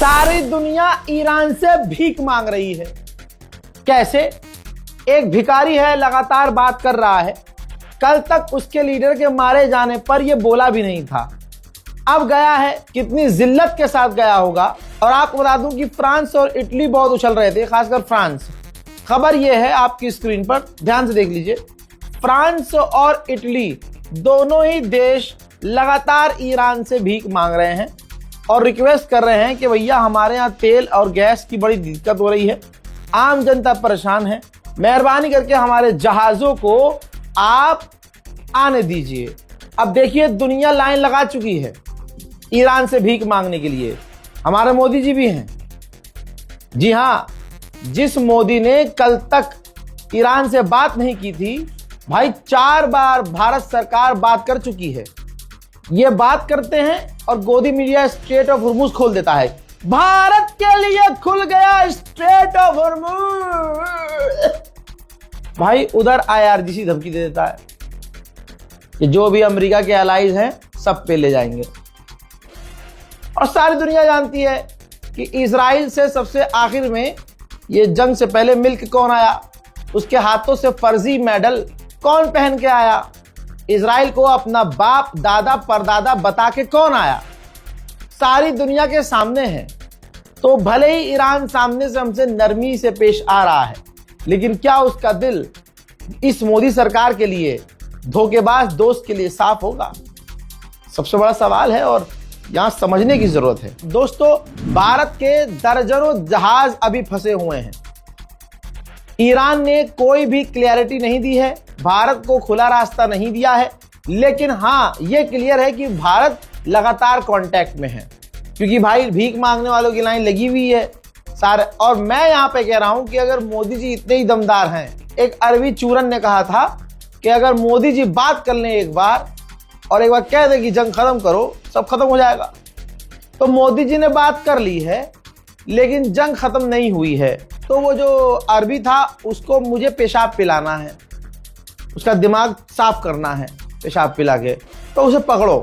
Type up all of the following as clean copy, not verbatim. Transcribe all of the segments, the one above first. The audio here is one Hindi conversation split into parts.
सारी दुनिया ईरान से भीख मांग रही है। कैसे? एक भिखारी है, लगातार बात कर रहा है। कल तक उसके लीडर के मारे जाने पर यह बोला भी नहीं था, अब गया है। कितनी जिल्लत के साथ गया होगा। और आपको बता दूं कि फ्रांस और इटली बहुत उछल रहे थे, खासकर फ्रांस। खबर यह है आपकी स्क्रीन पर, ध्यान से देख लीजिए। फ्रांस और इटली दोनों ही देश लगातार ईरान से भीख मांग रहे हैं और रिक्वेस्ट कर रहे हैं कि भैया हमारे यहाँ तेल और गैस की बड़ी दिक्कत हो रही है, आम जनता परेशान है, मेहरबानी करके हमारे जहाजों को आप आने दीजिए। अब देखिए दुनिया लाइन लगा चुकी है ईरान से भीख मांगने के लिए। हमारे मोदी जी भी हैं। जी हाँ, जिस मोदी ने कल तक ईरान से बात नहीं की थी, भाई 4 बार भारत सरकार बात कर चुकी है। ये बात करते हैं और गोदी मीडिया स्ट्रेट ऑफ हॉर्मुज खोल देता है। भारत के लिए खुल गया स्ट्रेट ऑफ हॉर्मुज। भाई उधर IRGC धमकी दे देता है कि जो भी अमेरिका के एलाइज हैं सब पे ले जाएंगे। और सारी दुनिया जानती है कि इजराइल से सबसे आखिर में ये जंग से पहले मिलकर कौन आया, उसके हाथों से फर्जी मेडल कौन पहन के आया, इजराइल को अपना बाप दादा परदादा बता के कौन आया, सारी दुनिया के सामने है। तो भले ही ईरान सामने से हमसे नरमी से पेश आ रहा है, लेकिन क्या उसका दिल इस मोदी सरकार के लिए, धोखेबाज दोस्त के लिए साफ होगा? सबसे बड़ा सवाल है और यहां समझने की जरूरत है। दोस्तों, भारत के दर्जनों जहाज अभी फंसे हुए हैं। ईरान ने कोई भी क्लियरिटी नहीं दी है, भारत को खुला रास्ता नहीं दिया है। लेकिन हाँ, यह क्लियर है कि भारत लगातार कांटेक्ट में है, क्योंकि भाई भीख मांगने वालों की लाइन लगी हुई है सारे। और मैं यहां पे कह रहा हूं कि अगर मोदी जी इतने ही दमदार हैं, एक अरबी चूरन ने कहा था कि अगर मोदी जी बात कर लें एक बार और एक बार कह दे कि जंग खत्म करो, सब खत्म हो जाएगा। तो मोदी जी ने बात कर ली है, लेकिन जंग खत्म नहीं हुई है। तो वो जो अरबी था उसको मुझे पेशाब पिलाना है, उसका दिमाग साफ करना है पेशाब पिला के। तो उसे पकड़ो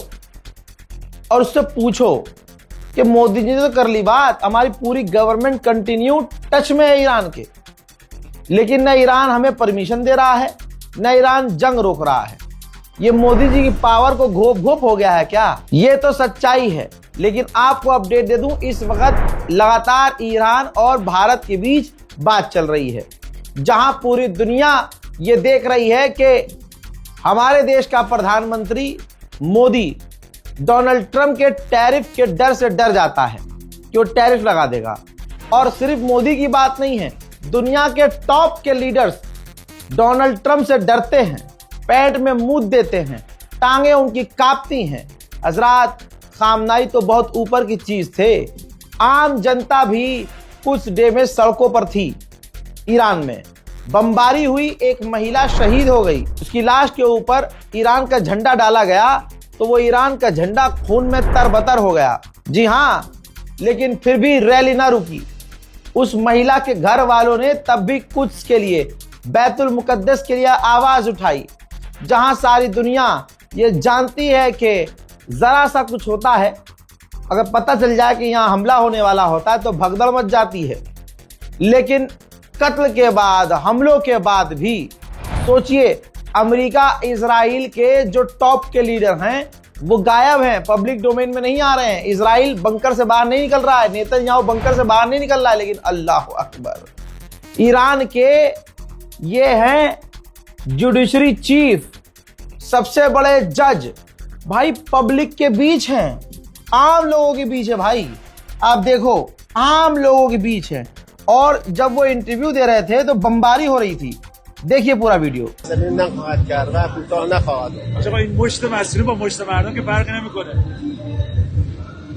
और उससे पूछो कि मोदी जी ने तो कर ली बात, हमारी पूरी गवर्नमेंट कंटिन्यू टच में है ईरान के, लेकिन न ईरान हमें परमिशन दे रहा है, न ईरान जंग रोक रहा है। ये मोदी जी की पावर को घोप घोप हो गया है क्या? ये तो सच्चाई है। लेकिन आपको अपडेट दे दूं, इस वक्त लगातार ईरान और भारत के बीच बात चल रही है, जहां पूरी दुनिया ये देख रही है कि हमारे देश का प्रधानमंत्री मोदी डोनाल्ड ट्रंप के टैरिफ के डर से डर जाता है कि वो टैरिफ लगा देगा। और सिर्फ मोदी की बात नहीं है, दुनिया के टॉप के लीडर्स डोनाल्ड ट्रंप से डरते हैं, पैंट में मुंह देते हैं, टांगे उनकी कांपती हैं। हजरात, खामनाई तो बहुत ऊपर की चीज थे, आम जनता भी कुछ डे में सड़कों पर थी। ईरान में बमबारी हुई, एक महिला शहीद हो गई, उसकी लाश के ऊपर ईरान का झंडा डाला गया तो वो ईरान का झंडा खून में तरबतर हो गया। जी हाँ, लेकिन फिर भी रैली ना रुकी। उस महिला के घर वालों ने तब भी कुछ के लिए, बैतुल मुकद्दस के लिए आवाज उठाई, जहां सारी दुनिया ये जानती है कि जरा सा कुछ होता है, अगर पता चल जाए कि यहाँ हमला होने वाला होता है तो भगदड़ मच जाती है। लेकिन कत्ल के बाद, हमलों के बाद भी सोचिए, अमेरिका इजराइल के जो टॉप के लीडर हैं वो गायब हैं, पब्लिक डोमेन में नहीं आ रहे हैं। इजराइल बंकर से बाहर नहीं निकल रहा है, नेतन्याहू बंकर से बाहर नहीं निकल रहा है। लेकिन अल्लाह अकबर, ईरान के ये हैं जुडिशरी चीफ, सबसे बड़े जज, भाई पब्लिक के बीच हैं, आम लोगों के बीच है। भाई आप देखो, आम लोगों के बीच है। और जब वो इंटरव्यू दे रहे थे तो बमबारी हो रही थी। देखिए पूरा वीडियो।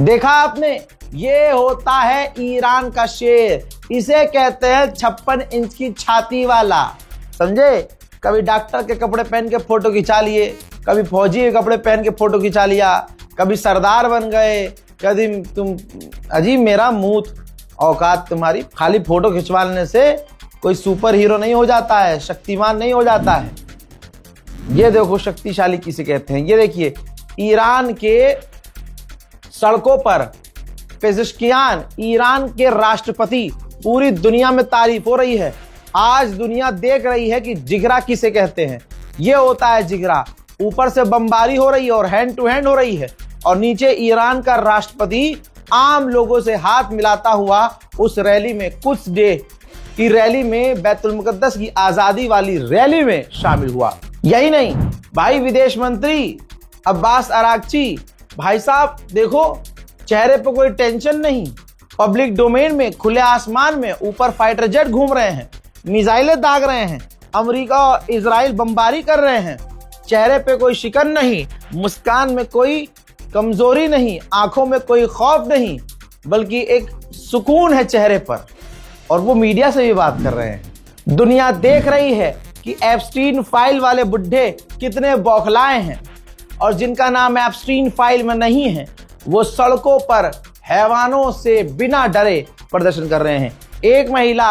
देखा आपने, ये होता है ईरान का शेर। इसे कहते हैं 56 इंच की छाती वाला। समझे? कभी डॉक्टर के कपड़े पहन के फोटो खिंचा लिए, कभी फौजी के कपड़े पहन के फोटो खिंचा लिया, कभी सरदार बन गए, कभी तुम अजीब मेरा मुंह औकात तुम्हारी। खाली फोटो खिंचवाने से कोई सुपर हीरो नहीं हो जाता है, शक्तिमान नहीं हो जाता है। ये देखो शक्तिशाली किसे कहते हैं। ये देखिए ईरान के सड़कों पर पेज़ेश्कियान, ईरान के राष्ट्रपति, पूरी दुनिया में तारीफ हो रही है। आज दुनिया देख रही है कि जिगरा किसे कहते हैं। ये होता है जिगरा। ऊपर से बमबारी हो रही है और हैंड टू हैंड हो रही है, और नीचे ईरान का राष्ट्रपति आम लोगों से हाथ मिलाता हुआ उस रैली में, कुछ डे की रैली में, बैतुल मुकद्दस की आजादी वाली रैली में शामिल हुआ। यही नहीं भाई, विदेश मंत्री अब्बास अरागची, भाई साहब देखो चेहरे पर कोई टेंशन नहीं, पब्लिक डोमेन में, खुले आसमान में ऊपर फाइटर जेट घूम रहे हैं, मिसाइलें दाग रहे हैं, अमेरिका और इजराइल बमबारी कर रहे हैं, चेहरे पे कोई शिकन नहीं, मुस्कान में कोई कमजोरी नहीं, आंखों में कोई खौफ नहीं, बल्कि एक सुकून है चेहरे पर, और वो मीडिया से भी बात कर रहे हैं। दुनिया देख रही है कि एप्स्टीन फाइल वाले बुड्ढे कितने बौखलाए हैं, और जिनका नाम एप्स्टीन फाइल में नहीं है वो सड़कों पर हैवानों से बिना डरे प्रदर्शन कर रहे हैं। एक महिला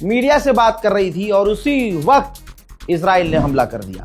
मीडिया से बात कर रही थी और उसी वक्त इजराइल ने हमला कर दिया।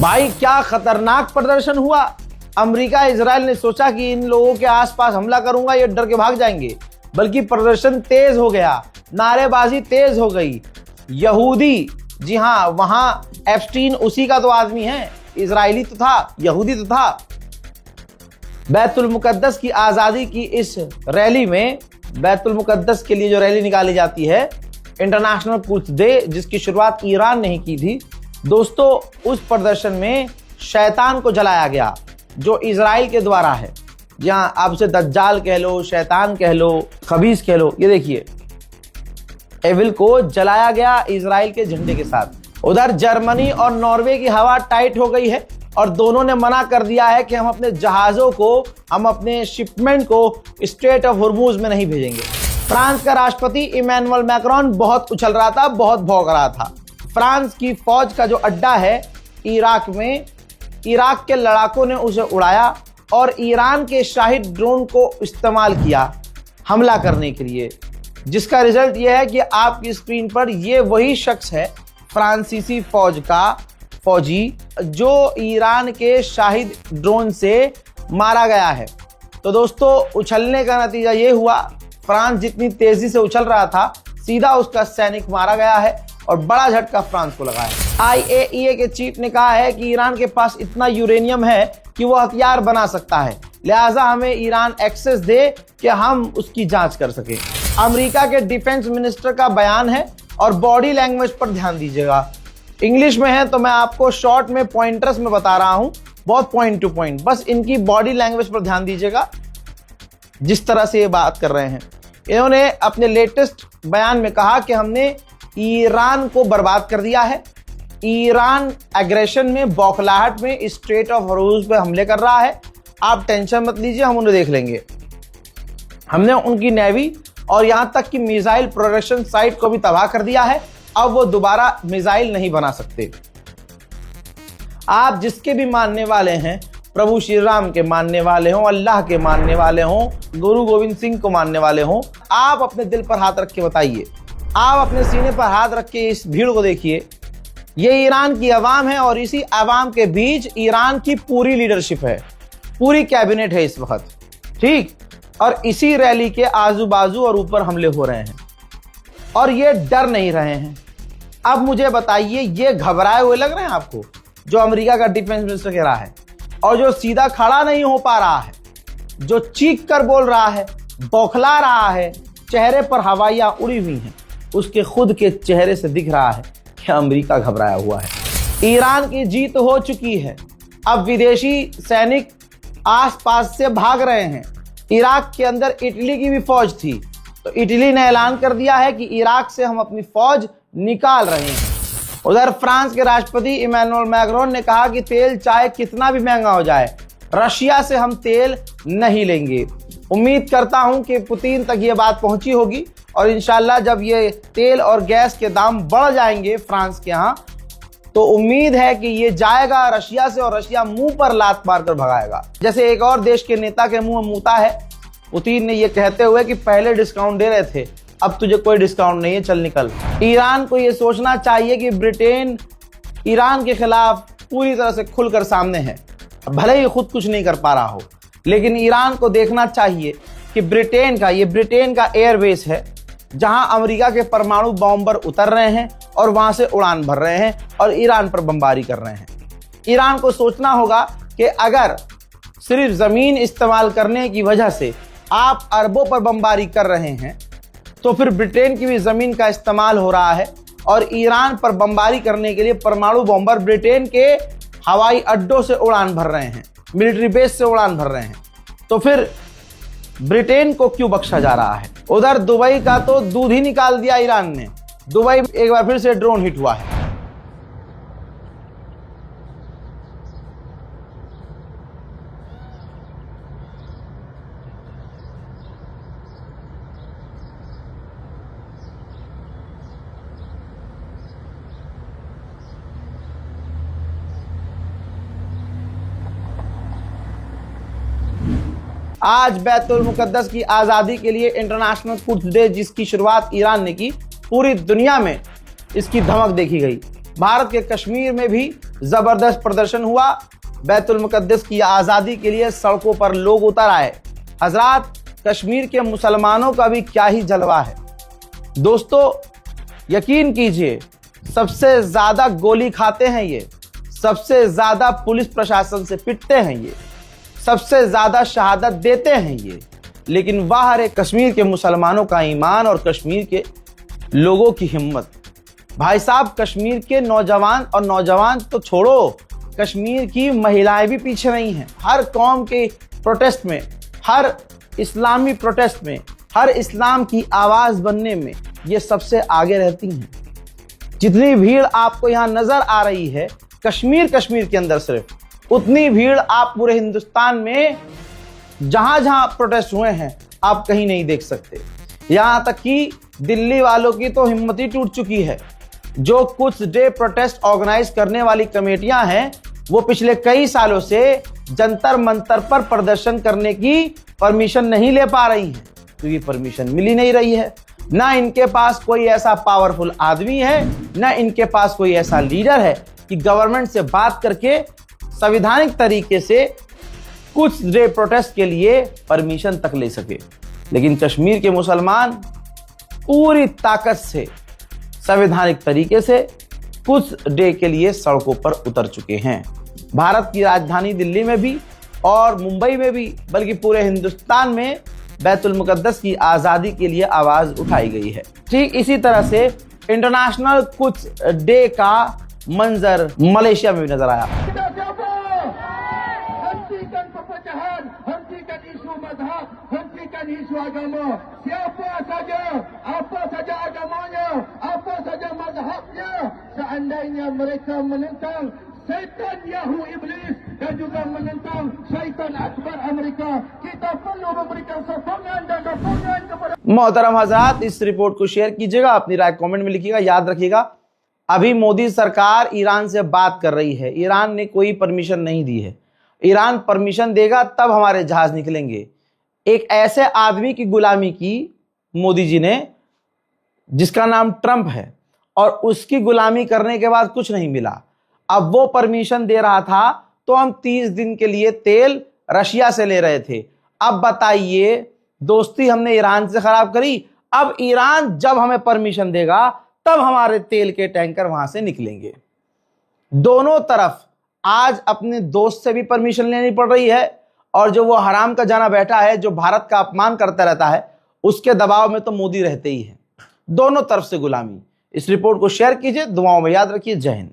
भाई क्या खतरनाक प्रदर्शन हुआ। अमेरिका इजराइल ने सोचा कि इन लोगों के आसपास हमला करूंगा ये डर के भाग जाएंगे, बल्कि प्रदर्शन तेज हो गया, नारेबाजी तेज हो गई। यहूदी, जी हाँ, वहां एप्स्टीन उसी का तो आदमी है, इजरायली तो था, यहूदी तो था। बैतुल मुकद्दस की आजादी की इस रैली में, बैतुल मुकद्दस के लिए जो रैली निकाली जाती है, इंटरनेशनल कुद्स डे, जिसकी शुरुआत ईरान ने ही की थी दोस्तों, उस प्रदर्शन में शैतान को जलाया गया जो इजराइल के द्वारा है। जहां आप उसे दज्जाल कह लो, शैतान कह लो, खबीस कह लो। ये देखिए एविल को जलाया गया इजराइल के झंडे के साथ। उधर जर्मनी और नॉर्वे की हवा टाइट हो गई है और दोनों ने मना कर दिया है कि हम अपने जहाजों को, हम अपने शिपमेंट को स्ट्रेट ऑफ हुर्मुज में नहीं भेजेंगे। फ्रांस का राष्ट्रपति इमैनुअल मैक्रोन बहुत उछल रहा था, बहुत भौंक रहा था। फ्रांस की फौज का जो अड्डा है इराक में, इराक के लड़ाकों ने उसे उड़ाया और ईरान के शाहिद ड्रोन को इस्तेमाल किया हमला करने के लिए, जिसका रिजल्ट यह है कि आपकी स्क्रीन पर यह वही शख्स है, फ्रांसीसी फौज का फौजी, जो ईरान के शाहिद ड्रोन से मारा गया है। तो दोस्तों उछलने का नतीजा ये हुआ, फ्रांस जितनी तेजी से उछल रहा था, सीधा उसका सैनिक मारा गया है और बड़ा झटका फ्रांस को लगा है। IAEA के चीफ ने कहा है कि ईरान के पास इतना यूरेनियम है कि वो हथियार बना सकता है, लिहाजा हमें ईरान एक्सेस दे कि हम उसकी जांच कर सकें। अमेरिका के डिफेंस मिनिस्टर का बयान है और बॉडी लैंग्वेज पर ध्यान दीजिएगा। इंग्लिश में है तो मैं आपको शॉर्ट में पॉइंटर्स में बता रहा हूं, बहुत पॉइंट टू पॉइंट, बस इनकी बॉडी लैंग्वेज पर ध्यान दीजिएगा जिस तरह से ये बात कर रहे हैं। इन्होंने अपने लेटेस्ट बयान में कहा कि हमने ईरान को बर्बाद कर दिया है, ईरान एग्रेशन में, बौखलाहट में स्ट्रेट ऑफ हॉर्मुज पे हमले कर रहा है, आप टेंशन मत लीजिए, हम उन्हें देख लेंगे। हमने उनकी नेवी और यहां तक कि मिसाइल प्रोडक्शन साइट को भी तबाह कर दिया है, अब वो दोबारा मिसाइल नहीं बना सकते। आप जिसके भी मानने वाले हैं, प्रभु श्री राम के मानने वाले हों, अल्लाह के मानने वाले हों, गुरु गोविंद सिंह को मानने वाले हों, आप अपने दिल पर हाथ रख के बताइए, आप अपने सीने पर हाथ रख के इस भीड़ को देखिए। ये ईरान की आवाम है और इसी आवाम के बीच ईरान की पूरी लीडरशिप है। पूरी कैबिनेट है इस वक्त, ठीक। और इसी रैली के आजू बाजू और ऊपर हमले हो रहे हैं और ये डर नहीं रहे हैं। अब मुझे बताइए, ये घबराए हुए लग रहे हैं आपको, जो अमेरिका का डिफेंस मिनिस्टर कह रहा है, और जो सीधा खड़ा नहीं हो पा रहा है, जो चीख कर बोल रहा है, बौखला रहा है, चेहरे पर हवाइयां उड़ी हुई हैं, उसके खुद के चेहरे से दिख रहा है कि अमेरिका घबराया हुआ है। ईरान की जीत हो चुकी है। अब विदेशी सैनिक आसपास से भाग रहे हैं। इराक के अंदर इटली की भी फौज थी, तो इटली ने ऐलान कर दिया है कि इराक से हम अपनी फौज निकाल रहे हैं। उधर फ्रांस के राष्ट्रपति इमैनुअल मैक्रोन ने कहा कि तेल चाहे कितना भी महंगा हो जाए, रशिया से हम तेल नहीं लेंगे। उम्मीद करता हूं कि पुतिन तक ये बात पहुंची होगी और इंशाल्लाह जब ये तेल और गैस के दाम बढ़ जाएंगे फ्रांस के यहाँ, तो उम्मीद है कि ये जाएगा रशिया से और रशिया मुंह पर लात मारकर भगाएगा। जैसे एक और देश के नेता के मुंह में मूता है पुतिन ने, ये कहते हुए कि पहले डिस्काउंट दे रहे थे, अब तुझे कोई डिस्काउंट नहीं है, चल निकल। ईरान को ये सोचना चाहिए कि ब्रिटेन ईरान के खिलाफ पूरी तरह से खुलकर सामने है। भले ही खुद कुछ नहीं कर पा रहा हो, लेकिन ईरान को देखना चाहिए कि ब्रिटेन का एयरबेस है जहां अमेरिका के परमाणु बॉम्बर उतर रहे हैं और वहां से उड़ान भर रहे हैं और ईरान पर बमबारी कर रहे हैं। ईरान को सोचना होगा कि अगर सिर्फ जमीन इस्तेमाल करने की वजह से आप अरबों पर बमबारी कर रहे हैं, तो फिर ब्रिटेन की भी जमीन का इस्तेमाल हो रहा है और ईरान पर बमबारी करने के लिए परमाणु बॉम्बर ब्रिटेन के हवाई अड्डों से उड़ान भर रहे हैं, मिलिट्री बेस से उड़ान भर रहे हैं, तो फिर ब्रिटेन को क्यों बख्शा जा रहा है। उधर दुबई का तो दूध ही निकाल दिया ईरान ने। दुबई एक बार फिर से ड्रोन हिट हुआ है। आज बैतुल मुकद्दस की आज़ादी के लिए इंटरनेशनल कुड्स डे, जिसकी शुरुआत ईरान ने की, पूरी दुनिया में इसकी धमक देखी गई। भारत के कश्मीर में भी जबरदस्त प्रदर्शन हुआ। बैतुल मुकद्दस की आज़ादी के लिए सड़कों पर लोग उतर आए। हजरात, कश्मीर के मुसलमानों का भी क्या ही जलवा है। दोस्तों, यकीन कीजिए, सबसे ज़्यादा गोली खाते हैं ये, सबसे ज़्यादा पुलिस प्रशासन से पिटते हैं ये, सबसे ज्यादा शहादत देते हैं ये, लेकिन वाह रे कश्मीर के मुसलमानों का ईमान और कश्मीर के लोगों की हिम्मत। भाई साहब, कश्मीर के नौजवान तो छोड़ो, कश्मीर की महिलाएं भी पीछे नहीं हैं। हर कौम के प्रोटेस्ट में, हर इस्लामी प्रोटेस्ट में, हर इस्लाम की आवाज बनने में ये सबसे आगे रहती हैं। जितनी भीड़ आपको यहाँ नजर आ रही है कश्मीर के अंदर, सिर्फ उतनी भीड़ आप पूरे हिंदुस्तान में जहां जहां प्रोटेस्ट हुए हैं आप कहीं नहीं देख सकते। यहां तक कि दिल्ली वालों की तो हिम्मत ही टूट चुकी है। जो कुछ डे प्रोटेस्ट ऑर्गेनाइज करने वाली कमेटियां हैं, वो पिछले कई सालों से जंतर मंतर पर प्रदर्शन करने की परमिशन नहीं ले पा रही हैं, क्योंकि परमिशन मिल ही नहीं रही है। ना इनके पास कोई ऐसा पावरफुल आदमी है, ना इनके पास कोई ऐसा लीडर है कि गवर्नमेंट से बात करके संवैधानिक तरीके से कुछ डे प्रोटेस्ट के लिए परमिशन तक ले सके। लेकिन कश्मीर के मुसलमान पूरी ताकत से संवैधानिक तरीके से कुछ डे के लिए सड़कों पर उतर चुके हैं। भारत की राजधानी दिल्ली में भी और मुंबई में भी, बल्कि पूरे हिंदुस्तान में बैतुल मुकद्दस की आज़ादी के लिए आवाज़ उठाई गई है। ठीक इसी तरह से इंटरनेशनल कुछ डे का मंजर मलेशिया में भी नजर आया। isu agama, siapa saja, apa saja agamanya, apa saja mazhabnya, seandainya mereka menentang syaitan Yahu Iblis dan juga menentang syaitan Akbar Amerika, kita perlu memberikan sokongan dan dokongan kepada। मोहतरम हज़रात, इस रिपोर्ट को शेयर कीजिएगा, अपनी राय कमेंट में लिखिएगा। याद रखिएगा, अभी मोदी सरकार ईरान से बात कर रही है, ईरान ने कोई परमिशन नहीं दी है। ईरान परमिशन देगा तब हमारे जहाज निकलेंगे। एक ऐसे आदमी की गुलामी की मोदी जी ने जिसका नाम ट्रंप है, और उसकी गुलामी करने के बाद कुछ नहीं मिला। अब वो परमिशन दे रहा था तो हम 30 दिन के लिए तेल रशिया से ले रहे थे। अब बताइए, दोस्ती हमने ईरान से खराब करी, अब ईरान जब हमें परमिशन देगा तब हमारे तेल के टैंकर वहां से निकलेंगे। दोनों तरफ आज अपने दोस्त से भी परमिशन लेनी पड़ रही है, और जो वो हराम का जाना बैठा है जो भारत का अपमान करता रहता है, उसके दबाव में तो मोदी रहते ही है। दोनों तरफ से गुलामी। इस रिपोर्ट को शेयर कीजिए, दुआओं में याद रखिए। जय हिंद।